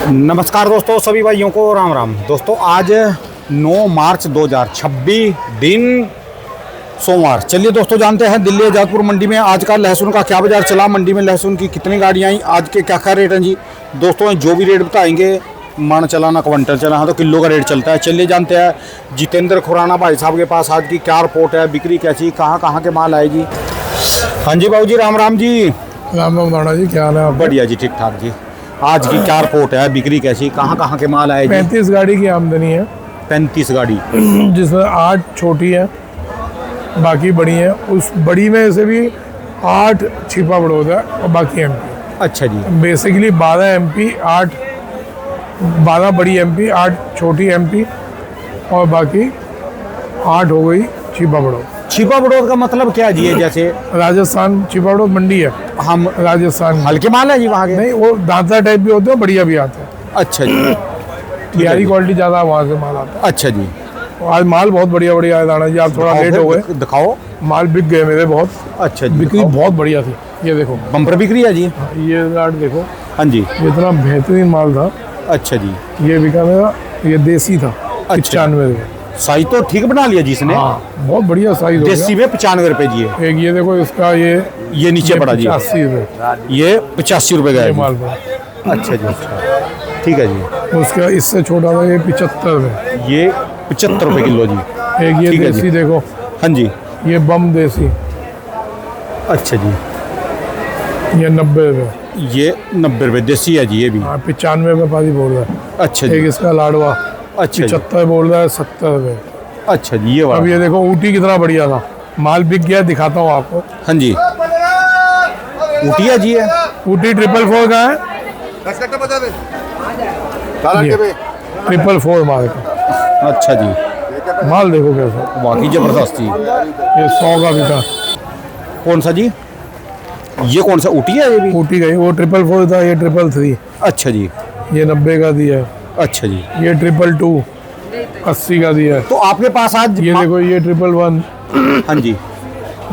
नमस्कार दोस्तों, सभी भाइयों को राम राम। दोस्तों आज 9 मार्च 2026 दिन सोमवार। चलिए दोस्तों जानते हैं दिल्ली आजादपुर मंडी में आज का लहसुन का क्या बाजार चला, मंडी में लहसुन की कितनी गाड़ियाँ आई, आज के क्या क्या रेट हैं जी। दोस्तों जो भी रेट बताएंगे, मन चलाना क्विंटल चलाना तो किलो का रेट चलता है। चलिए जानते हैं जितेंद्र खुराना भाई साहब के पास आज की क्या रिपोर्ट है, बिक्री कैसी, कहाँ के माल आए जी। हाँ जी बाबू जी, राम राम जी। राम राम राणा जी, क्या हाल है? बढ़िया जी, ठीक ठाक जी। आज की क्या रिपोर्ट है, बिक्री कैसी, कहाँ के माल आए जी। 35 गाड़ी की आमदनी है। 35 गाड़ी, जिसमें 8 छोटी है, बाकी बड़ी है। उस बड़ी में से भी 8 छिपा बड़ौदा है और बाकी एमपी। अच्छा जी। बेसिकली 12 एमपी, 12 बड़ी एमपी, 8 छोटी एमपी और बाकी 8 हो गई छिपा बड़ौद। छिपा बड़ौद का मतलब क्या है जी? ये जैसे राजस्थान छिपा बड़ौद मंडी है, हम राजस्थान। हल्के माल है जी वहाँ के? नहीं, वो दांता टाइप भी होते हैं, बढ़िया भी आते हैं। अच्छा जी, बिहारी क्वालिटी ज़्यादा वहाँ से माल आता अच्छा जी। है। आज माल बहुत बढ़िया बढ़िया है राणा जी, आप थोड़ा लेट हो गए। दिखाओ। माल बिक गए मेरे बहुत। अच्छा जी, बिक्री बहुत बढ़िया थी। ये देखो बम्पर बिक्री है जी। ये लाट देखो, हाँ जी। ये इतना बेहतरीन माल था। अच्छा जी। ये बिका मेरा, ये देसी था। 95 रुपये। साइज तो ठीक बना लिया जिसने। हाँ, बहुत बढ़िया साइज हो देसी गया। में 95 रुपए जी है। एक ये देखो, इसका ये नीचे पड़ा जी, 85 रुपये। ये 85 रुपए का ये है जी। माल पड़ा। अच्छा जी, अच्छा ठीक है जी। उसका इससे छोटा था, ये 75 रुपये। ये 75 रुपए किलो जी। एक ये ठीक है देसी जी। देखो, हाँ जी। ये बम देसी, अच्छा जी। ये 90 रुपये। ये 90 रुपए देसी है जी। ये भी 95 रुपये पाजी बोल रहा है। अच्छा जी। एक इसका लाडवा अच्छा जी। 75 बोल रहा है, 70 रुपये। अच्छा जी, ये अब वाला। ये देखो ऊटी कितना बढ़िया था, माल बिक गया, दिखाता हूँ आपको। हाँ जी, ऊटिया जी है। ऊटी 444 का है। 444 माल का। अच्छा जी, माल देखो कैसा, वाकई जबरदस्त जी। ये 100 का बिका। कौन सा जी? ये कौन सा ऊटी है? ये भी ऊटी का ही, वो 444 था, ये 333। अच्छा जी। ये 90 का दिया है। अच्छा जी। ये 222 80 का दिया है। तो आपके पास आज ये देखो, ये 111 हाँ जी,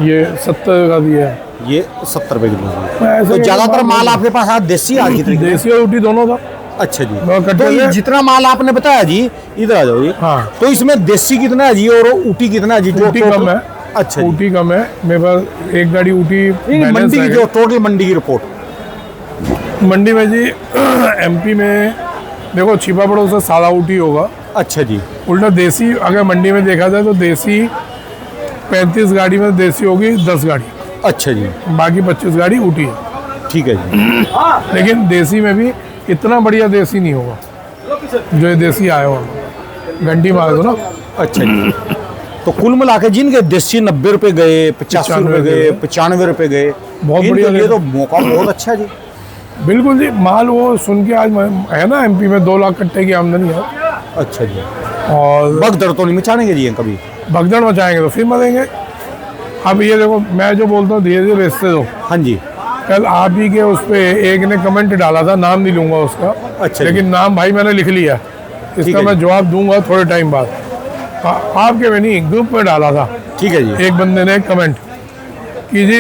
ये 70 का दिया है। ये 70 रुपए किलो जी। ऐसे तो ही ज्यादातर माल आपके पास आज देसी आज की तरीके? देसी और ऊटी दोनों था। अच्छा जी। मैं कट्टे तो ये में- जितना माल आपने बताया जी, इधर आ जाओ जी। हाँ, तो इसमें देसी कितना है जी और ऊटी कितना है जी? जो ऊटी टोटल- कम है। अच्छा जी। ऊटी कम है मेरे पास। एक गाड़ी ऊटी नहीं, बैलेंस मंडी की है। जो टोटल मंडी की रिपोर्ट। मंडी में जी एमपी में देखो, छिपा बड़ों से सादा ऊटी होगा। अच्छा जी। उल्टा देसी अगर मंडी में देखा जाए तो देसी 35 गाड़ी में देसी होगी 10 गाड़ी, अच्छा जी, बाकी 25 गाड़ी ऊटी है। ठीक है जी। लेकिन देसी में भी इतना बढ़िया देसी नहीं होगा जो ये देसी आया हुआ। घंटी मार दो ना। अच्छा जी। तो कुल मिला के जिनके देसी 90 रुपए गए, 85 रुपए गए, 95 रुपए गए, बहुत इनके बढ़िया लिए रेट। तो मौका बहुत अच्छा जी। बिल्कुल जी, माल वो सुन के आज है ना, एमपी में 2 लाख कट्टे की आमदनी है। अच्छा जी। और भगदड़ तो नहीं मचानेंगे जी कभी? भगदड़ मचाएंगे तो फिर मरेंगे। अब ये देखो, मैं जो बोलता हूँ धीरे धीरे बेचते दो। हाँ जी। कल आप ही के उस पे एक ने कमेंट डाला था, नाम नहीं लूंगा उसका। अच्छा लेकिन नाम भाई मैंने लिख लिया, ठीक इसका है मैं जी। जवाब दूंगा थोड़े टाइम बाद। आपके में नहीं, ग्रुप में डाला था ठीक है जी। एक बंदे ने कमेंट कि जी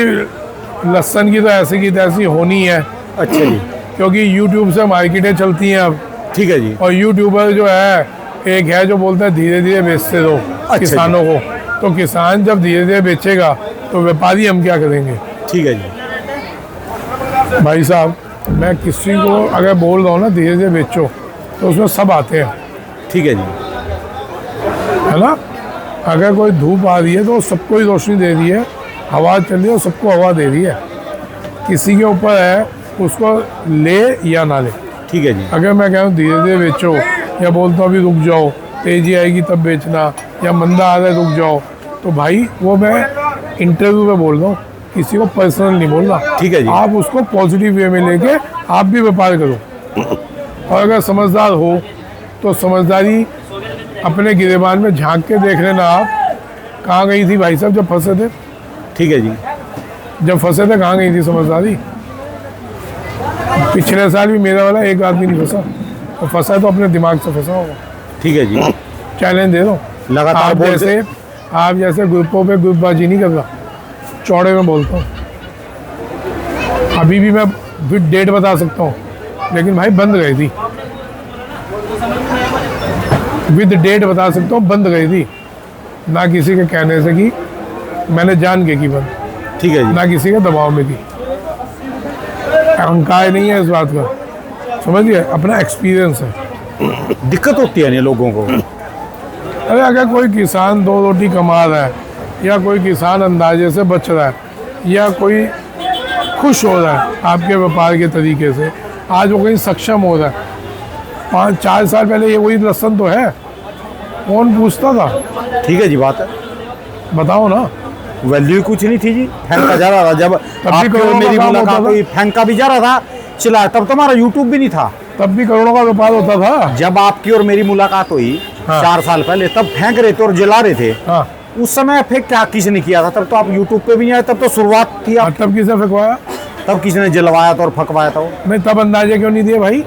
लहसुन की तो ऐसी की तैसी होनी है, अच्छा जी। क्योंकि यूट्यूब से मार्केटें चलती हैं अब। ठीक है जी। और यूट्यूबर जो है, एक है जो बोलता है धीरे धीरे बेचते दो किसानों को। तो किसान जब धीरे धीरे बेचेगा तो व्यापारी हम क्या करेंगे? ठीक है जी। भाई साहब, मैं किसी को अगर बोल रहा हूँ ना धीरे धीरे बेचो, तो उसमें सब आते हैं, ठीक है जी। है ना। अगर कोई धूप आ रही है तो सबको ही रोशनी दे रही है, हवा चल रही है तो सबको हवा दे रही है। किसी के ऊपर है उसको ले या ना ले। ठीक है जी। अगर मैं कह रहा हूँ धीरे धीरे बेचो, या बोलता हूँ अभी रुक जाओ, तेजी आएगी तब बेचना, या मंदा आ रहा है रुक जाओ, तो भाई वो मैं इंटरव्यू में बोल रहा हूँ, किसी को पर्सनल नहीं बोल रहा। ठीक है जी। आप उसको पॉजिटिव वे में लेके आप भी व्यापार करो। और अगर समझदार हो तो समझदारी अपने गिरेबान में झांक के देख लेना। आप कहाँ गई थी भाई साहब जब फंसे थे? ठीक है जी। जब फंसे थे कहाँ गई थी समझदारी? पिछले साल भी मेरा वाला एक आदमी नहीं फंसा, और फंसा तो अपने दिमाग से फंसा होगा। ठीक है जी। चैलेंज दे दो। लगातार आप जैसे ग्रुपों पे ग्रुपबाजी नहीं कर रहा, चौड़े में बोलता हूँ। अभी भी मैं डेट बता सकता हूँ, लेकिन भाई बंद गई थी। विद डेट बता सकता हूँ, बंद गई थी, ना किसी के कहने से की, मैंने जान के की बंद, ठीक है जी। ना किसी के दबाव में की। अहंकार नहीं है इस बात का, समझिए, अपना एक्सपीरियंस है। दिक्कत होती है नहीं लोगों को? अरे अगर कोई किसान 2 रोटी कमा रहा है, या कोई किसान अंदाजे से बच रहा है, या कोई खुश हो रहा है आपके व्यापार के तरीके से, आज वो कहीं सक्षम हो रहा है। 5-4 साल पहले ये वही लहसन तो है, कौन पूछता था? ठीक है जी, बात है। बताओ ना। वैल्यू कुछ नहीं थी जी, फेंका जा रहा था। जब आपकी और करोड़ों मेरी का काम मुलाकात होता हुई, फेंका भी जा रहा था, चिल्ला, तब तो हमारा यूट्यूब भी नहीं था। तब भी करोड़ों का व्यापार होता था। जब आपकी और मेरी मुलाकात हुई हाँ। 4 साल पहले, तब फेंक रहे थे और जला रहे थे। हाँ, उस समय फेंक क्या किसने किया था? तब तो आप यूट्यूब पे भी नहीं आए, तब तो शुरुआत थी आप। तब किसे फेंकवाया? तब किसने जलवाया था और फकवाया था वो? नहीं, तब अंदाजे क्यों नहीं दिए भाई?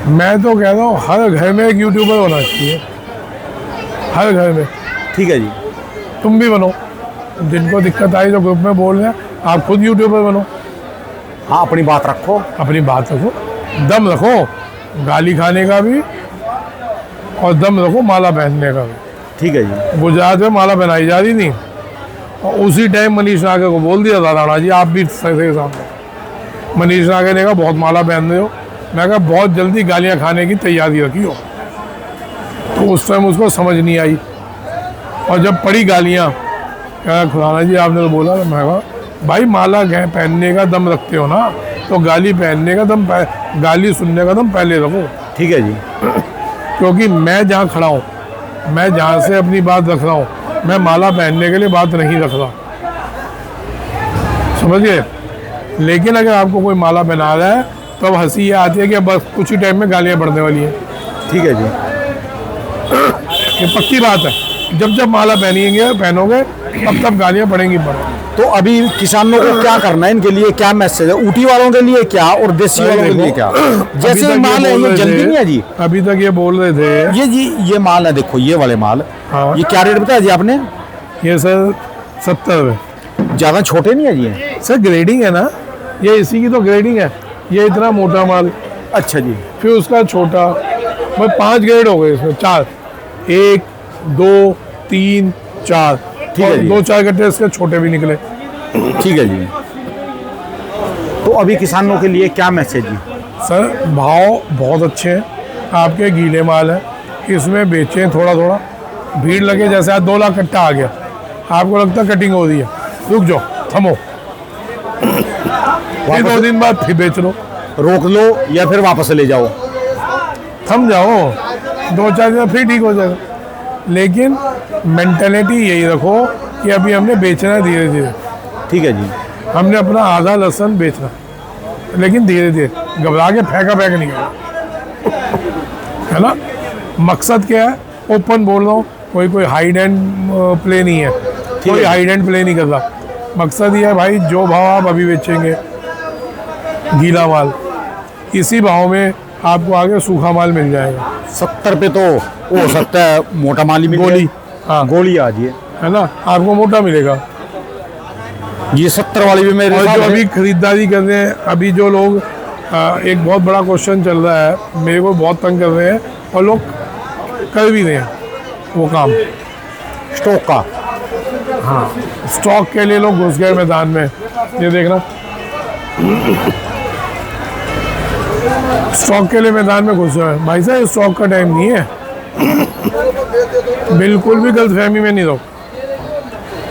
मैं तो कह रहा हूँ हर घर में एक यूट्यूबर होना चाहिए, हर घर में। ठीक है जी। तुम भी बनो, जिनको दिक्कत आई जो ग्रुप में बोल रहे हैं, आप खुद यूट्यूबर बनो। हाँ, अपनी बात रखो। अपनी बात रखो, दम रखो, गाली खाने का भी, और दम रखो माला पहनने का भी। ठीक है जी। गुजरात में माला पहनाई जा रही थी, और उसी टाइम मनीष नागर को बोल दिया था, राणा जी आप भी सही के सामने। मनीष नागर ने कहा बहुत माला पहन रहे हो, मैं कहा बहुत जल्दी गालियाँ खाने की तैयारी रखी हो। तो उस टाइम उसको समझ नहीं आई, और जब पड़ी गालियाँ, कहा खुराना जी आपने तो बोला, मैं कहा भाई माला पहनने का दम रखते हो ना, तो गाली पहनने का दम, गाली सुनने का दम पहले रखो। ठीक है जी। क्योंकि मैं जहाँ खड़ा हूँ, मैं जहाँ से अपनी बात रख रहा हूँ, मैं माला पहनने के लिए बात नहीं रख रहा, समझिए। लेकिन अगर आपको कोई माला पहना रहा है, तो अब हंसी ये आती है कि अब बस कुछ ही टाइम में गालियाँ पड़ने वाली हैं। ठीक है जी। ये पक्की बात है, जब जब माला पहनोगे तब तब गालियाँ पड़ेंगी। तो अभी किसानों को क्या करना है? इनके लिए क्या मैसेज है? ऊटी वालों के लिए क्या और देसी वालों के लिए क्या? जैसे माल है ये जल्दी नहीं है जी। अभी तक ये बोल रहे थे ये जी, ये माल है, देखो ये वाले माल। हाँ। ये क्या रेट बताया जी आपने? ये सर 70 रुपये। ज़्यादा छोटे नहीं है जी ये? सर ग्रेडिंग है ना, ये इसी की तो ग्रेडिंग है। ये इतना मोटा माल, अच्छा जी। फिर उसका छोटा, भाई 5 ग्रेड हो गए इसमें, 4, 1 2 3 4, ठीक है जी। 2-4 गट्टे इसके छोटे भी निकले। ठीक है जी। तो अभी किसानों के लिए क्या मैसेज जी? सर भाव बहुत अच्छे हैं, आपके गीले माल है, इसमें बेचें थोड़ा थोड़ा। भीड़ लगे, जैसे आज 2 लाख कट्टा आ गया, आपको लगता है कटिंग हो रही है, रुक जाओ, थमो, फिर 2 दिन बाद फिर बेच लो, रोक लो या फिर वापस ले जाओ। थम जाओ, 2-4 दिन फिर ठीक हो जाएगा। लेकिन मेंटेलिटी यही रखो कि अभी हमने बेचना है धीरे धीरे। ठीक है जी। हमने अपना आधा लहसन बेचना, लेकिन धीरे धीरे, घबरा के फेंका नहीं करना, है ना। मकसद क्या है? ओपन बोल रहा हूँ, कोई हाइड एंड प्ले नहीं है, कोई हाइड एंड प्ले नहीं कर रहा। मकसद ये है भाई, जो भाव आप अभी बेचेंगे गीला माल, इसी भाव में आपको आगे सूखा माल मिल जाएगा। 70 पे तो हो सकता है मोटा माल ही मिल गोली, जाए। हाँ गोली आ जी, है ना, आपको मोटा मिलेगा। ये 70 वाली भी मेरे और साथ जो है। अभी खरीदारी कर रहे हैं, अभी जो लोग, एक बहुत बड़ा क्वेश्चन चल रहा है, मेरे को बहुत तंग कर रहे हैं, और लोग कर भी रहे हैं वो काम, स्टॉक का। हाँ, स्टॉक के लिए लोग घुस गए मैदान में। ये देखना, स्टॉक के लिए मैदान में घुस गए। भाई साहब स्टॉक का टाइम नहीं है, बिल्कुल भी गलतफहमी में नहीं रहो,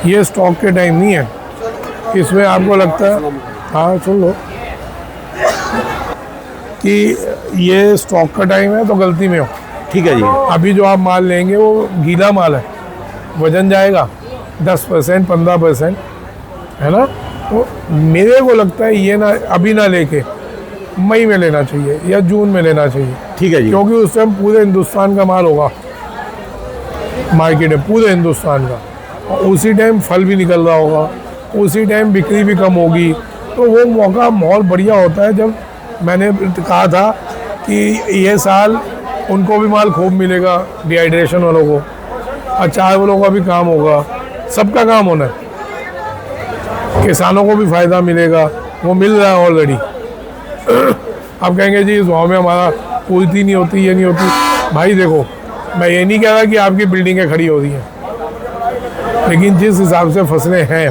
ये स्टॉक के टाइम नहीं है। इसमें आपको लगता है, हाँ सुन लो, कि ये स्टॉक का टाइम है तो गलती में हो। ठीक है जी। अभी जो आप माल लेंगे वो गीला माल है, वजन जाएगा 10% 15%, है ना। तो मेरे को लगता है ये ना अभी ना लेके मई में लेना चाहिए या जून में लेना चाहिए। ठीक है जी। क्योंकि उस टाइम पूरे हिंदुस्तान का माल होगा मार्केट में, पूरे हिंदुस्तान का, और उसी टाइम फल भी निकल रहा होगा, उसी टाइम बिक्री भी कम होगी। तो वो मौका बहुत बढ़िया होता है। जब मैंने कहा था कि ये साल उनको भी माल खूब मिलेगा, डिहाइड्रेशन वालों को, अचार वालों का भी काम होगा, सबका काम होना है, किसानों को भी फ़ायदा मिलेगा, वो मिल रहा है ऑलरेडी। अब कहेंगे जी इस भाव में हमारा पूर्ति नहीं होती, ये नहीं होती, भाई देखो, मैं ये नहीं कह रहा कि आपकी बिल्डिंगें खड़ी हो रही हैं, लेकिन जिस हिसाब से फसलें हैं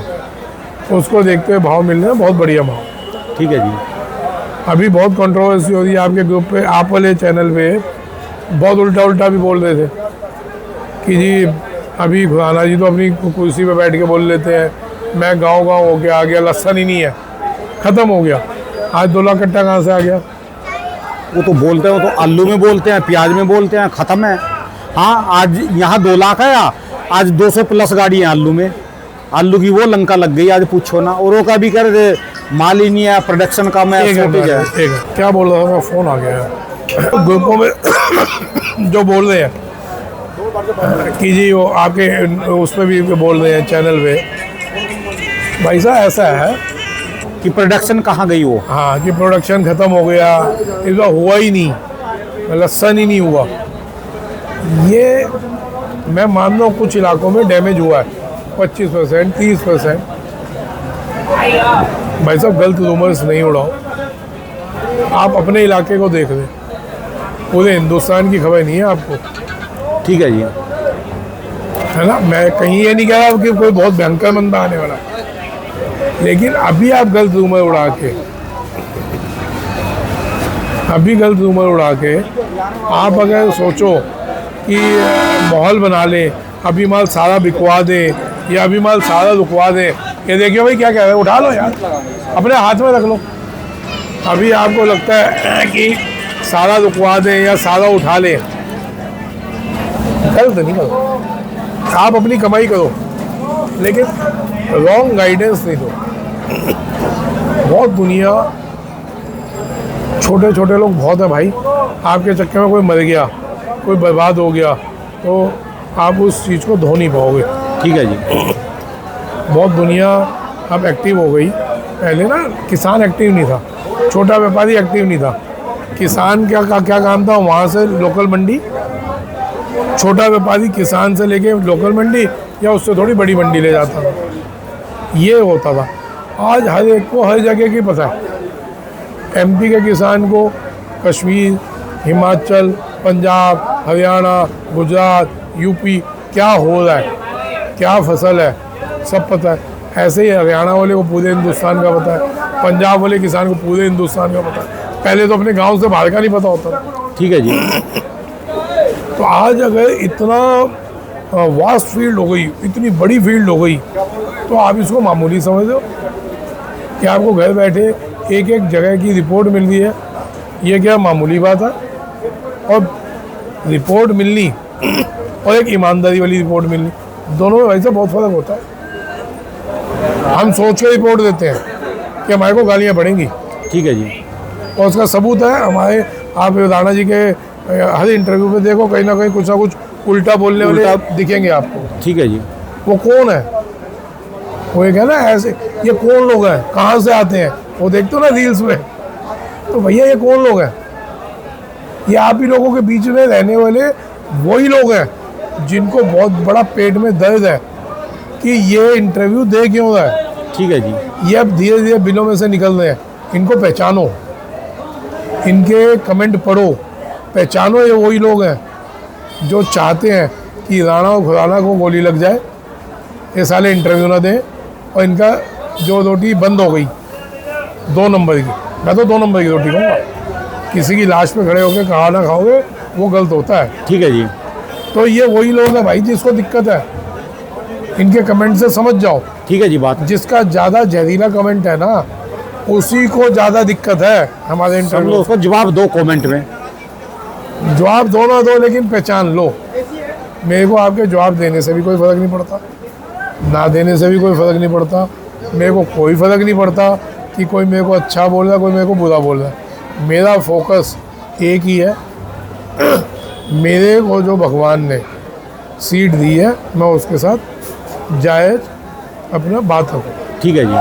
उसको देखते हुए भाव मिल रहे हैं बहुत बढ़िया भाव। ठीक है जी। अभी बहुत कंट्रोवर्सी हो रही है आपके ग्रुप पे, आप वाले चैनल पे बहुत उल्टा उल्टा भी बोल रहे थे कि जी अभी खुराना जी तो अपनी कुर्सी पे बैठ के बोल लेते हैं, मैं गाँव होके आ गया, लहसन ही नहीं है, ख़त्म हो गया। आज 2 लाख कट्टा कहाँ से आ गया? वो तो बोलते हैं, वो तो आलू में बोलते हैं, प्याज में बोलते हैं, ख़त्म है। हाँ, आज यहाँ 2 लाख है, आज 200 प्लस गाड़ी है आलू में। आलू की वो लंका लग गई, आज पूछो ना। औरों का भी कर दे, माल ही नहीं है, प्रोडक्शन का में शॉर्टेज है। क्या बोल रहा था मैं, फ़ोन आ गया है ग्रुपों में जो बोल रहे हैं कि जी वो आपके उस पर भी बोल रहे हैं चैनल पे, भाई साहब ऐसा है कि प्रोडक्शन कहाँ गई वो। हाँ, कि प्रोडक्शन ख़त्म हो गया, इस बार हुआ ही नहीं, लहसन ही नहीं हुआ। ये मैं मान रहा हूँ कुछ इलाकों में डैमेज हुआ है 25%, 30%। भाई साहब गलत रूमर्स नहीं उड़ाओ, आप अपने इलाके को देख लें, पूरे हिंदुस्तान की खबर नहीं है आपको। ठीक है जी, है ना, मैं कहीं ये नहीं कह रहा कि कोई बहुत भयंकर मंदा आने वाला, लेकिन अभी आप गलत रूमर उड़ा के आप अगर सोचो कि माहौल बना ले, अभी माल सारा बिकवा दे या अभी माल सारा रुकवा दे, ये देखिए भाई क्या कह रहे हैं, उठा लो यार, अपने हाथ में रख लो। अभी आपको लगता है कि सारा रुकवा दें या सारा उठा लें, गलत नहीं करो, आप अपनी कमाई करो, लेकिन रॉन्ग गाइडेंस नहीं दो। बहुत दुनिया, छोटे छोटे लोग बहुत हैं भाई, आपके चक्कर में कोई मर गया, कोई बर्बाद हो गया, तो आप उस चीज़ को धो नहीं पाओगे। ठीक है जी। बहुत दुनिया अब एक्टिव हो गई, पहले ना किसान एक्टिव नहीं था, छोटा व्यापारी एक्टिव नहीं था। किसान क्या काम था, वहाँ से लोकल मंडी, छोटा व्यापारी किसान से लेके लोकल मंडी या उससे थोड़ी बड़ी मंडी ले जाता था, ये होता था। आज हर एक को हर जगह की पता है। एमपी के किसान को कश्मीर, हिमाचल, पंजाब, हरियाणा, गुजरात, यूपी क्या हो रहा है, क्या फसल है, सब पता है। ऐसे ही हरियाणा वाले को पूरे हिंदुस्तान का पता है, पंजाब वाले किसान को पूरे हिंदुस्तान का पता है। पहले तो अपने गांव से बाहर का नहीं पता होता था। ठीक है जी। तो आज अगर इतना वास्ट फील्ड हो गई, इतनी बड़ी फील्ड हो गई, तो आप इसको मामूली समझ लो कि आपको घर बैठे एक एक जगह की रिपोर्ट मिल रही है, ये क्या मामूली बात है। और रिपोर्ट मिलनी और एक ईमानदारी वाली रिपोर्ट मिलनी, दोनों में वैसे बहुत फ़र्क होता है। हम सोच के रिपोर्ट देते हैं कि हमारे को गालियाँ पड़ेंगी, ठीक है जी, और उसका सबूत है हमारे, आप राणा जी के हर इंटरव्यू में देखो, कहीं ना कहीं कुछ ना कुछ उल्टा बोलने वाले दिखेंगे आपको। ठीक है जी। वो कौन है, वो एक है ना ऐसे, ये कौन लोग हैं, कहाँ से आते हैं, वो देखते हो ना रील्स में, तो भैया ये कौन लोग हैं, ये आप ही लोगों के बीच में रहने वाले वही लोग हैं जिनको बहुत बड़ा पेट में दर्द है कि ये इंटरव्यू दे क्यों रहा है। ठीक है जी। ये अब धीरे धीरे बिलों में से निकल रहे हैं, इनको पहचानो, इनके कमेंट पढ़ो, पहचानो, ये वही लोग हैं जो चाहते हैं कि राणा और खुराना को गोली लग जाए, ये साले इंटरव्यू ना दें, और इनका जो रोटी बंद हो गई 2 नंबर की, मैं तो 2 नंबर की रोटी खाऊंगा, किसी की लाश पे खड़े होकर खाना खाओगे वो गलत होता है। ठीक है जी। तो ये वही लोग हैं भाई जिसको दिक्कत है, इनके कमेंट से समझ जाओ। ठीक है जी। बात जिसका ज़्यादा जहरीला कमेंट है ना, उसी को ज़्यादा दिक्कत है हमारे सब इंटरव्यू। लोग उसको जवाब दो कमेंट में, जवाब दो ना दो, लेकिन पहचान लो। मेरे को आपके जवाब देने से भी कोई फ़र्क नहीं पड़ता, ना देने से भी कोई फ़र्क नहीं पड़ता। मेरे को कोई फ़र्क नहीं पड़ता कि कोई मेरे को अच्छा बोल रहा है, कोई मेरे को बुरा बोल रहा है। मेरा फोकस एक ही है, मेरे को जो भगवान ने सीट दी है, मैं उसके साथ जायज़ अपना बात रखूँ। ठीक है जी।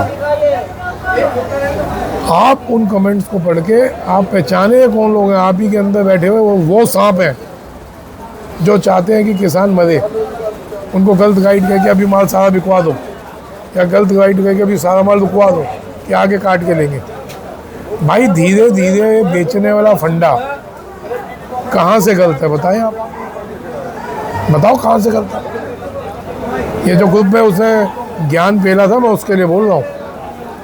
आप उन कमेंट्स को पढ़ के आप पहचाने कौन लोग हैं, आप ही के अंदर बैठे हुए वो सांप हैं जो चाहते हैं कि किसान मरे। उनको गलत गाइड करके अभी माल सारा बिकवा दो, या गलत गाइड करके अभी सारा माल रुकवा दो कि आगे काट के लेंगे। भाई धीरे धीरे बेचने वाला फंडा कहाँ से गलत है बताएं आप, बताओ कहाँ से गलत है। ये जो ग्रुप में उसने ज्ञान पेला था, मैं उसके लिए बोल रहा हूँ।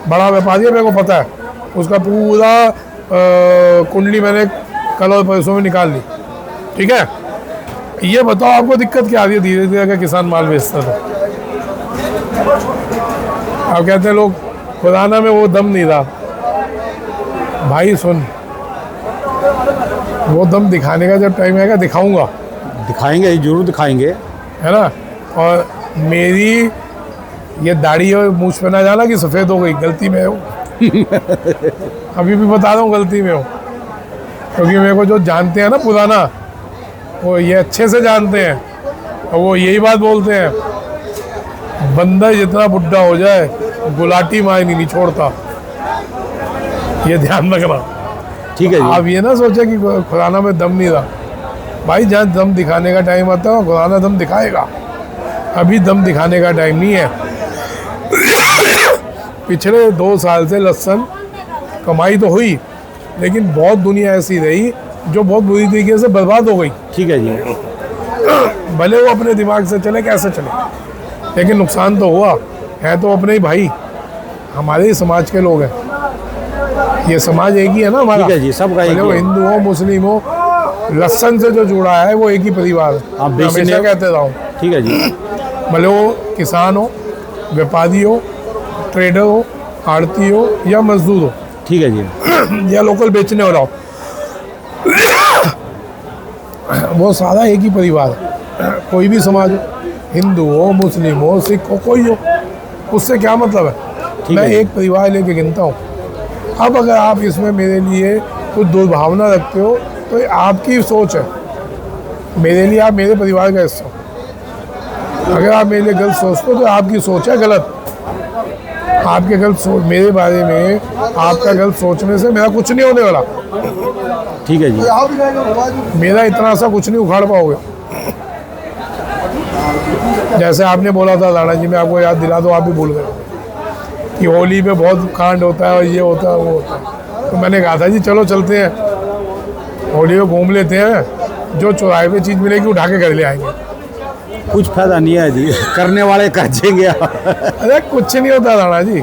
बड़ा व्यापारी है, मेरे को पता है, उसका पूरा कुंडली मैंने कल और परसों में निकाल ली। ठीक है, ये बताओ आपको दिक्कत क्या आ रही है धीरे धीरे अगर किसान माल बेचता तो। अब कहते हैं लोग खुराना में वो दम नहीं रहा। भाई सुन, वो दम दिखाने का जब टाइम आएगा दिखाऊंगा, दिखाएंगे, जरूर दिखाएंगे, है ना। और मेरी ये दाढ़ी और मूछ पे ना जाना कि सफ़ेद हो गई, गलती में हो। अभी भी बता रहा हूँ गलती में हो, क्योंकि मेरे को जो जानते हैं ना पुराना, वो ये अच्छे से जानते हैं और वो यही बात बोलते हैं, बंदर जितना बुढ़ा हो जाए गुलाटी मार नहीं छोड़ता। ये ध्यान रखना। ठीक है जी। आप ये ना सोचे कि खुराना में दम नहीं रहा। भाई जहाँ दम दिखाने का टाइम आता है खुराना दम दिखाएगा, अभी दम दिखाने का टाइम नहीं है। पिछले 2 साल से लहसुन कमाई तो हुई, लेकिन बहुत दुनिया ऐसी रही जो बहुत बुरी तरीके से बर्बाद हो गई। ठीक है जी। भले वो अपने दिमाग से चले कैसे चले, लेकिन नुकसान तो हुआ है। तो अपने ही भाई, हमारे ही समाज के लोग हैं, ये समाज एक ही है ना हमारा। ठीक है जी, सब का एक भले वो ही है। हिंदू हो मुस्लिम हो, लहसुन से जो जुड़ा है वो एक ही परिवार है। आप मैं बेचने- हमेशा कहते रहा हूँ, ठीक है जी। भले वो किसान हो, व्यापारी हो, ट्रेडर हो, आड़ती हो या मजदूर हो, ठीक है जी। या लोकल बेचने वाला हो, वो सारा एक ही परिवार है। कोई भी समाज हो, हिंदू हो, मुस्लिम हो, सिख हो, कोई हो, उससे क्या मतलब है। ठीक मैं है। एक परिवार लेके गिनता हूँ। अब अगर आप इसमें मेरे लिए कुछ दुर्भावना रखते हो तो ये आपकी सोच है। मेरे लिए आप मेरे परिवार का हिस्सा हो। अगर आप मेरे लिए गलत सोचते हो तो आपकी सोच है गलत। आपके गलत सोच, मेरे बारे में आपका गलत सोचने से मेरा कुछ नहीं होने वाला। ठीक है जी। मेरा इतना सा कुछ नहीं उखाड़ पाओगे। जैसे आपने बोला था राणा जी, मैं आपको याद दिला दो, आप भी भूल गए कि होली पे बहुत कांड होता है और ये होता है वो होता है। तो मैंने कहा था जी चलो चलते हैं होली पे घूम लेते हैं, जो चौराहे पे चीज़ मिलेगी उठा के घर ले आएंगे। कुछ फायदा नहीं है जी, करने वाले कर देंगे। अरे कुछ नहीं होता राणा जी।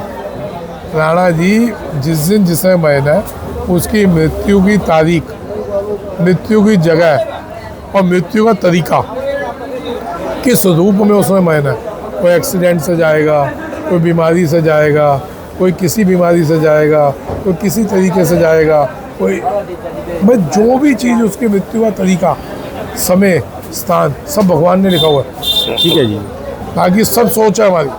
राणा जी, जिस दिन जिसे मरना है उसकी मृत्यु की तारीख, मृत्यु की जगह और मृत्यु का तरीका, किस रूप में उसमें मरना है। कोई एक्सीडेंट से जाएगा, कोई बीमारी से जाएगा, कोई किसी बीमारी से जाएगा, कोई किसी तरीके से जाएगा, कोई बस जो भी चीज़ उसकी मृत्यु का तरीका, समय, स्थान, सब भगवान ने लिखा हुआ है। ठीक है जी। बाकी सब सोच है हमारी।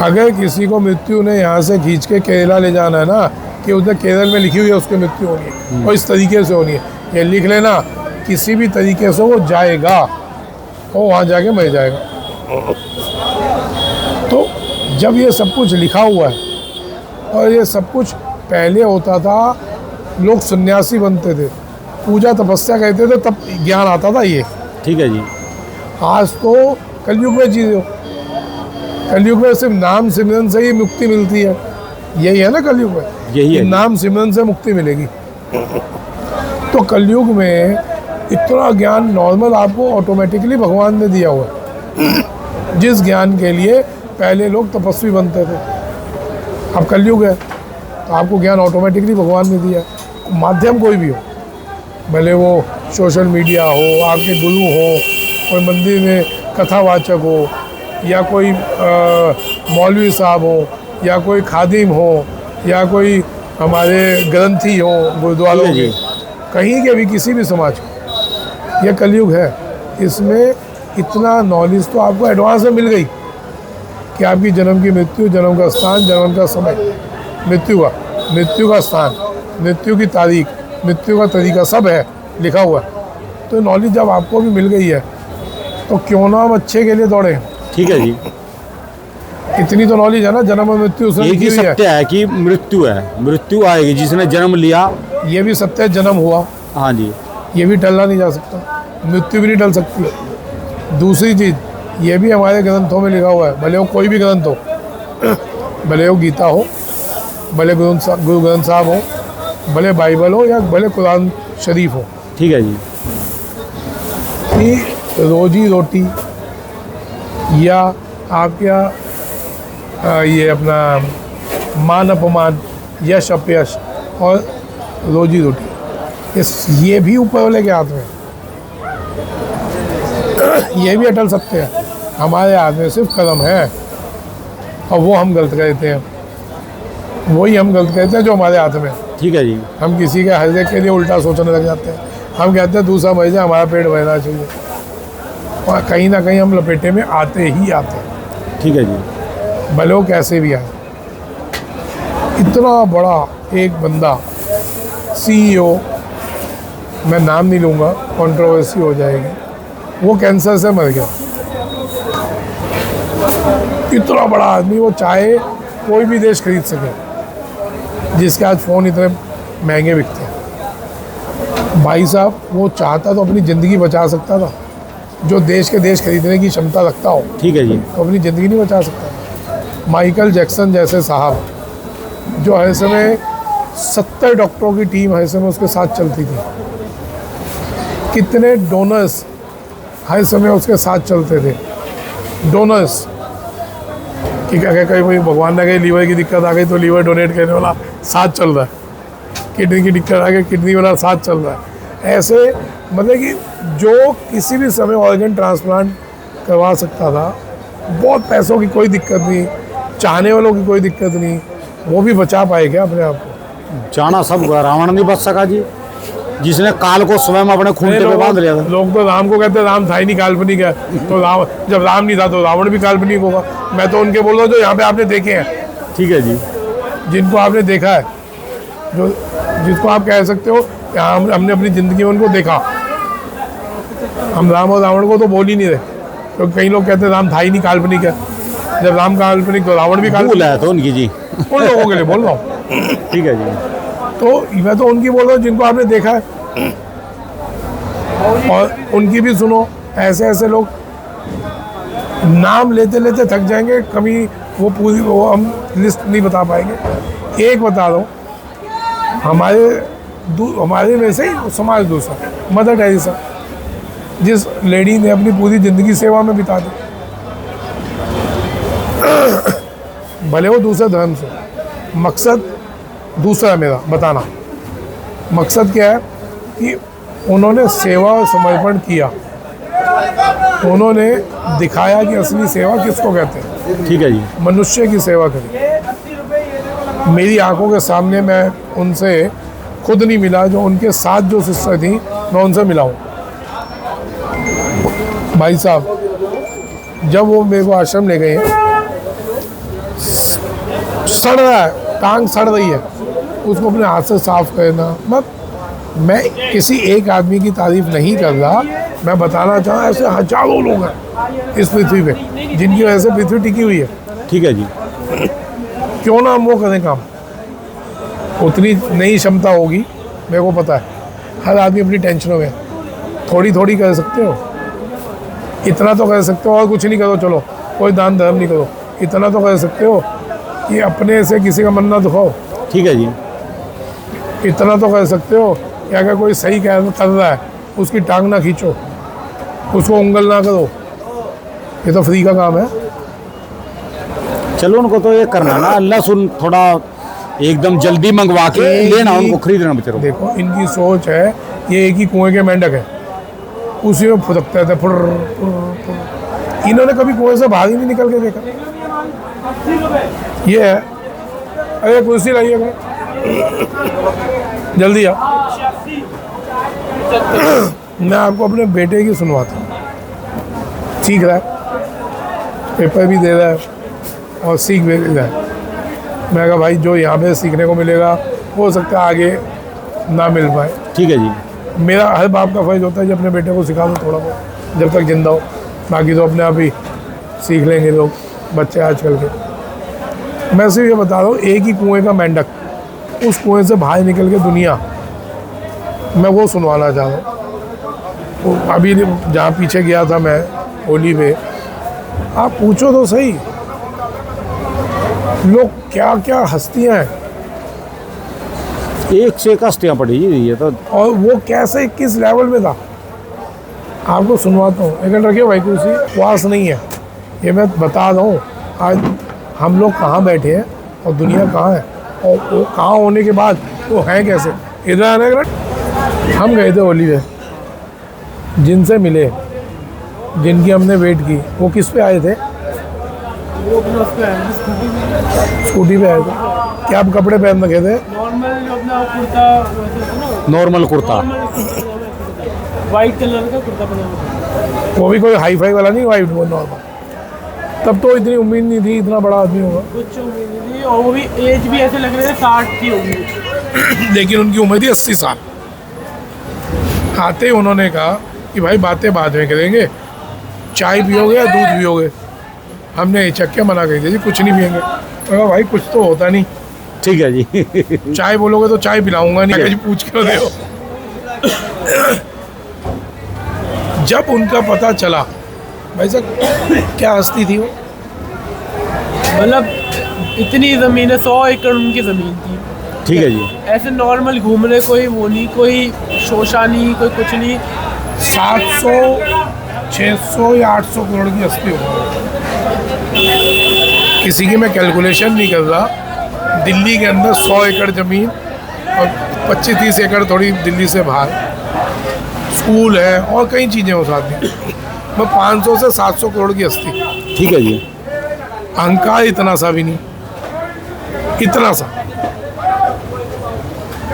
अगर किसी को मृत्यु ने यहाँ से खींच के केरला ले जाना है ना, कि उधर केरल में लिखी हुई है उसकी मृत्यु होनी है और इस तरीके से होनी है, ये लिख लेना, किसी भी तरीके से वो जाएगा और वहाँ जाके मर जाएगा। तो जब ये सब कुछ लिखा हुआ है और ये सब कुछ पहले होता था, लोग सन्यासी बनते थे, पूजा तपस्या करते थे, तब ज्ञान आता था ये। ठीक है जी। आज तो कलयुग में जी हो, कलयुग में सिर्फ नाम सिमरन से ही मुक्ति मिलती है। यही है ना कलयुग में, यही है। कि नाम सिमरन से मुक्ति मिलेगी। तो कलयुग में इतना ज्ञान नॉर्मल आपको ऑटोमेटिकली भगवान ने दिया हुआ है, जिस ज्ञान के लिए पहले लोग तपस्वी बनते थे। अब कलयुग है तो आपको ज्ञान ऑटोमेटिकली भगवान ने दिया है। माध्यम कोई भी हो, भले वो सोशल मीडिया हो, आपके गुरु हो, कोई मंदिर में कथावाचक हो, या कोई मौलवी साहब हो, या कोई खादिम हो, या कोई हमारे ग्रंथी हो गुरुद्वारों ठीक है के, जी। कहीं के भी किसी भी समाज का, यह कलयुग है। इसमें इतना नॉलेज तो आपको एडवांस में मिल गई कि आपकी जन्म की मृत्यु, जन्म का स्थान, जन्म का समय, मृत्यु का स्थान, मृत्यु की तारीख, मृत्यु का तरीका सब है लिखा हुआ है। तो नॉलेज जब आपको भी मिल गई है तो क्यों ना हम अच्छे के लिए दौड़े। ठीक है जी। इतनी तो नॉलेज है ना, जन्म और मृत्यु उसने एक लिखी ही हुई है। सत्य है कि मृत्यु है, मृत्यु आएगी। जिसने जन्म लिया, ये भी सत्य है, जन्म हुआ, हाँ जी, ये भी टलना नहीं जा सकता, मृत्यु भी नहीं टल सकती। दूसरी चीज़, ये भी हमारे ग्रंथों में लिखा हुआ है, भले वो कोई भी ग्रंथ हो, भले वो गीता हो, भले गुरु ग्रंथ साहब हो, भले बाइबल हो, या भले कुरान शरीफ हो, ठीक है जी। कि रोजी रोटी या आपके यहाँ ये अपना मान अपमान, यश अपयश और रोजी रोटी, ये भी ऊपर वाले के हाथ में। ये भी अटल सकते हैं, हमारे हाथ में सिर्फ कदम है, और वो हम गलत कहते हैं, वही हम गलत कहते हैं जो हमारे हाथ में। ठीक है जी। हम किसी के हर के लिए उल्टा सोचने लग जाते हैं। हम कहते हैं दूसरा मर जाए, हमारा पेट भरना चाहिए, और कहीं ना कहीं हम लपेटे में आते ही आते हैं। ठीक है जी। भले वो कैसे भी आए। इतना बड़ा एक बंदा CEO, मैं नाम नहीं लूँगा, कंट्रोवर्सी हो जाएगी, वो कैंसर से मर गया। इतना बड़ा आदमी, वो चाहे कोई भी देश खरीद सके, जिसके आज फ़ोन इतने महंगे बिकते हैं। भाई साहब, वो चाहता तो अपनी ज़िंदगी बचा सकता था। जो देश के देश खरीदने की क्षमता रखता हो, ठीक है जी, तो अपनी ज़िंदगी नहीं बचा सकता। माइकल जैक्सन जैसे साहब, जो हर समय 70 डॉक्टरों की टीम हर समय उसके साथ चलती थी, कितने डोनर्स हर समय उसके साथ चलते थे। डोनर्स कि क्या कहीं कोई भगवान ने कहीं लीवर की दिक्कत आ गई तो लीवर डोनेट करने वाला साथ चल रहा है, किडनी की दिक्कत आ गई किडनी वाला साथ चल रहा है। ऐसे मतलब कि जो किसी भी समय ऑर्गन ट्रांसप्लांट करवा सकता था, बहुत पैसों की कोई दिक्कत नहीं, चाहने वालों की कोई दिक्कत नहीं, वो भी बचा पाए क्या अपने आप को? जाना सब हुआ, रावण नहीं बच सका जी, जिसने काल को स्वयं अपने खूंटे पे बांध लिया था। लोग तो राम को कहते हैं राम था ही नहीं, काल्पनिक है। तो राम, जब राम नहीं था तो रावण भी काल्पनिक होगा। मैं तो उनके बोल रहा हूँ जो यहाँ पे आपने देखे हैं, ठीक है जी, जिनको आपने देखा है, जो जिसको आप कह सकते हो कि हमने अपनी ज़िंदगी में उनको देखा। हम राम और रावण को तो बोल ही नहीं रहे, क्योंकि कई लोग कहते हैं राम था ही नहीं, काल्पनिक है। जब राम काल्पनिक तो रावण भी भूल काल्पनिक है तो उनकी जी। उन लोगों के लिए बोल रहा हूँ। ठीक है जी, तो मैं तो उनकी बोल रहा हूँ जिनको आपने देखा है, और उनकी भी सुनो। ऐसे ऐसे लोग नाम लेते लेते थक जाएंगे, कभी वो पूरी वो हम लिस्ट नहीं बता पाएंगे। एक बता दो, हमारे में से ही समाज दूसरा, मदर टेरेसा, जिस लेडी ने अपनी पूरी ज़िंदगी सेवा में बिता दी, भले वो दूसरे धर्म से। मकसद दूसरा मेरा बताना, मकसद क्या है कि उन्होंने सेवा और समर्पण किया, उन्होंने दिखाया कि असली सेवा किसको कहते हैं। ठीक है जी, मनुष्य की सेवा करी। मेरी आंखों के सामने, मैं उनसे खुद नहीं मिला, जो उनके साथ जो सिस्टर थी मैं उनसे मिला हूँ। भाई साहब, जब वो मेरे को आश्रम ले गए, सड़ रहा है, टांग सड़ रही है, उसको अपने हाथ से साफ करना। मैं किसी एक आदमी की तारीफ नहीं कर रहा, मैं बताना चाहूँ ऐसे हजारों लोग हैं इस पृथ्वी पे जिनकी वजह से पृथ्वी टिकी हुई है। ठीक है जी, क्यों ना हम वो करें काम, उतनी नई क्षमता होगी, मेरे को पता है। हर आदमी अपनी टेंशनों में, थोड़ी थोड़ी कर सकते हो, इतना तो कर सकते हो, और कुछ नहीं करो, चलो कोई दान धर्म नहीं करो, इतना तो कर सकते हो कि अपने से किसी का मन ना दुखाओ। ठीक है जी, इतना तो कर सकते हो कि अगर कोई सही कर रहा है उसकी टांग ना खींचो, उसको उंगल ना करो, ये तो फ्री का काम है। चलो उनको तो ये करना ना, अल्लाह सुन, थोड़ा एकदम जल्दी मंगवा के लेना, उनको खरीदना बेचारों। देखो इनकी सोच है, ये एक ही कुएं के मेंढक है, उसी में फुदकते थे फुर फुर। इन्होंने कभी कुएं से बाहर ही नहीं निकल के देखा। ये है, अरे कुर्सी लाइए जल्दी आ। मैं आपको अपने बेटे की सुनवाता हूँ, सीख रहा है, पेपर भी दे रहा है और सीख भी रहा है। मैं कहा भाई, जो यहाँ पे सीखने को मिलेगा हो सकता है आगे ना मिल पाए। ठीक है जी, मेरा हर बाप का फर्ज होता है कि अपने बेटे को सिखा दो थोड़ा बहुत, जब तक जिंदा हो, बाकी तो अपने आप ही सीख लेंगे लोग, बच्चे आजकल के। मैं सिर्फ ये बता रहा हूँ, एक ही कुएं का मेंढक, उस कुएं से बाहर निकल के दुनिया, मैं वो सुनवाना चाह रहा हूँ। तो अभी जहाँ पीछे गया था मैं होली पे, आप पूछो तो सही, लोग क्या क्या हस्तियाँ हैं। एक से एक हस्तियाँ पड़ी जी, ये तो और वो कैसे किस लेवल में था आपको सुनवाता हूँ। एक रखिए भाई कुर्सी, वास नहीं है ये मैं बता रहा हूँ। आज हम लोग कहाँ बैठे हैं और दुनिया कहाँ है, और वो कहाँ होने के बाद वो है कैसे। इधर आने का हम गए थे होली पे, जिनसे मिले, जिनकी हमने वेट की, वो किस पे आए थे? स्कूटी पे आए थे। क्या आप कपड़े पहन रखे थे? नॉर्मल जो अपना कुर्ता वैसे था ना, नॉर्मल कुर्ता। वाइट कलर का कुर्ता पजामा। वो भी कोई हाई फाई वाला नहीं, वाइट, वो नॉर्मल। तब तो इतनी उम्मीद नहीं थी इतना बड़ा आदमी होगा, कुछ उम्मीद नहीं थी, और वो भी एज भी ऐसे लग रहे थे 60 की होगी। लेकिन उनकी उम्र थी 80 साल। आते ही उन्होंने कहा कि भाई बातें बाद में करेंगे, चाय पियोगे या दूध पियोगे? हमने चक्के मना कर दिया जी, कुछ नहीं पियेंगे। कहा भाई कुछ तो होता नहीं, ठीक है जी। चाय बोलोगे तो चाय पिलाऊंगा नहीं। जी पूछ क्यों रहे हो? जब उनका पता चला, भाई साहब क्या हस्ती थी वो। मतलब इतनी ज़मीन है, 100 एकड़ उनकी ज़मीन थी। ठीक है जी। ऐसे नॉर्मल घूम रहे, कोई वो नहीं, कोई शोशा नहीं, कोई कुछ नहीं। 700, 600 या 800 करोड़ की हस्ती होगी। किसी की मैं कैलकुलेशन नहीं कर रहा। दिल्ली के अंदर 100 एकड़ ज़मीन और 25-30 एकड़ थोड़ी दिल्ली से बाहर स्कूल है और कई चीज़ें हो साथ में। मैं 500 से 700 करोड़ की हस्ती। ठीक है जी। अहंकार इतना सा भी नहीं, इतना सा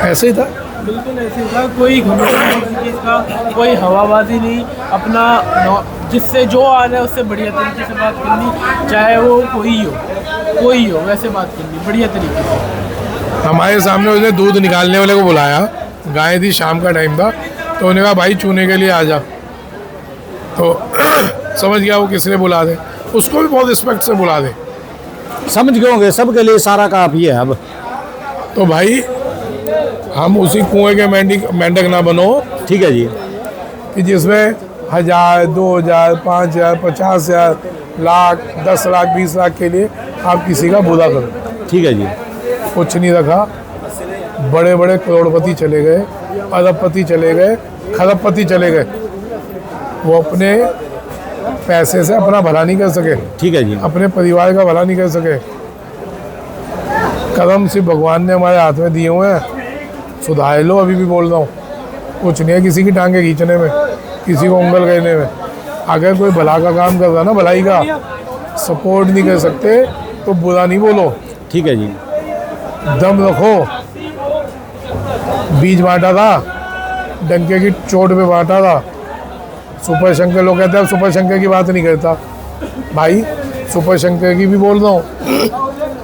ऐसे ही था। बिल्कुल ऐसे ही था, कोई घमंड नहीं किसी चीज़ का, कोई हवाबाजी नहीं। अपना जिससे जो आ रहा है उससे बढ़िया तरीके से बात करनी, चाहे वो कोई हो वैसे बात करनी बढ़िया तरीके से। हमारे सामने उसने दूध निकालने वाले को बुलाया, गाय थी, शाम का टाइम था, तो उन्होंने कहा भाई चूने के लिए आ जा। तो समझ गया वो किसने बुला दे, उसको भी बहुत रिस्पेक्ट से बुला दे। समझ गए होंगे, सबके लिए सारा का आप ही है अब। तो भाई हम उसी कुएं के मेंढक ना बनो ठीक है जी। कि जिसमें 1000, 2000, 5000, 50,000, लाख, 10 लाख, 20 लाख के लिए आप किसी का बुरा करो। ठीक है जी। कुछ नहीं रखा। बड़े बड़े करोड़पति चले गए, अरबपति चले गए, खरबपति चले गए, वो अपने पैसे से अपना भला नहीं कर सके, ठीक है जी। अपने परिवार का भला नहीं कर सके। कदम सिर्फ भगवान ने हमारे हाथ में दिए हुए हैं, सुधार लो। अभी भी बोल रहा हूँ, कुछ नहीं है किसी की टांगे खींचने में, किसी को उंगल कहने में। अगर कोई भला का काम कर रहा है ना, भलाई का सपोर्ट नहीं कर सकते तो बुरा नहीं बोलो। ठीक है जी। दम रखो। बीज बांटा था, डंके की चोट पे बांटा था। सुपर शंकर लोग कहते हैं सुपर शंकर की बात नहीं करता। भाई सुपर शंकर की भी बोल रहा हूँ,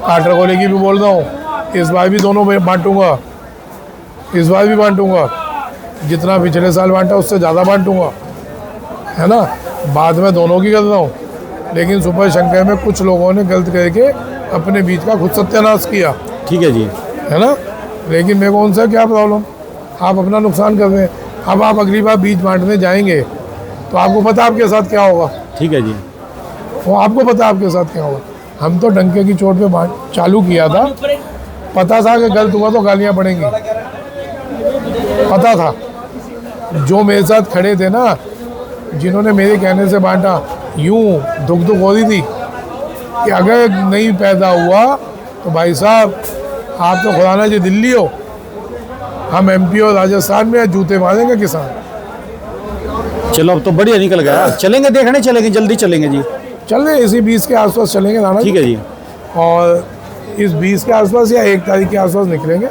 काटर कोले की भी बोल रहा हूँ। इस बार भी दोनों में बांटूंगा, इस बार भी बांटूंगा। जितना पिछले साल बांटा उससे ज़्यादा बांटूंगा, है ना। बाद में दोनों की कर रहा हूँ, लेकिन सुपर शंकर में कुछ लोगों ने गलत करके अपने बीच का खुद सत्यानाश किया, ठीक है जी। है ना। लेकिन मेरे को उनसे क्या प्रॉब्लम, आप अपना नुकसान कर रहे हैं। अब आप अगली बार बीज बांटने जाएंगे तो आपको पता आपके साथ क्या होगा, ठीक है जी। वो आपको पता आपके साथ क्या होगा। हम तो डंके की चोट पे बांट चालू किया था, पता था कि गलत हुआ तो गालियाँ पड़ेंगी, पता था। जो मेरे साथ खड़े थे ना, जिन्होंने मेरे कहने से बांटा, यूं दुख हो रही थी कि अगर नहीं पैदा हुआ तो भाई साहब आप तो खुदा ना जी दिल्ली हो, हम एमपी और राजस्थान में जूते मारेंगे किसान। चलो अब तो बढ़िया निकल गया। चलेंगे, देखने चलेंगे, जल्दी चलेंगे जी। चल रहे इसी 20 के आसपास चलेंगे राणा जी। ठीक है जी। और इस 20 के आसपास या 1 तारीख के आसपास निकलेंगे।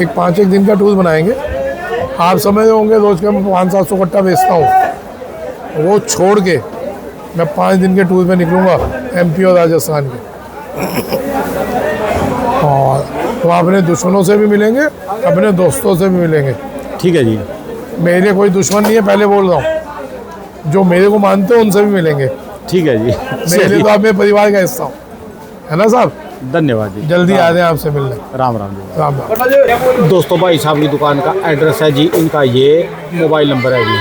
एक 5-1 दिन का टूर बनाएंगे। आप समझ होंगे रोज का मैं 500-700 कट्टा बेचता हूँ, वो छोड़ के मैं 5 दिन के टूर पे निकलूँगा एमपी और राजस्थान के। और तो अपने दुश्मनों से भी मिलेंगे, अपने दोस्तों से भी मिलेंगे। ठीक है जी। मेरे कोई दुश्मन नहीं है, पहले बोल रहा हूँ। जो मेरे को मानते हैं उनसे भी मिलेंगे। ठीक है जी। मेरे तो आप मेरे परिवार का हिस्सा हूँ, है ना साहब। धन्यवाद जी। जल्दी आ जाए आपसे मिलने। राम राम जी। राम राम। दोस्तों भाई साहब की दुकान का एड्रेस है जी, इनका ये मोबाइल नंबर है जी।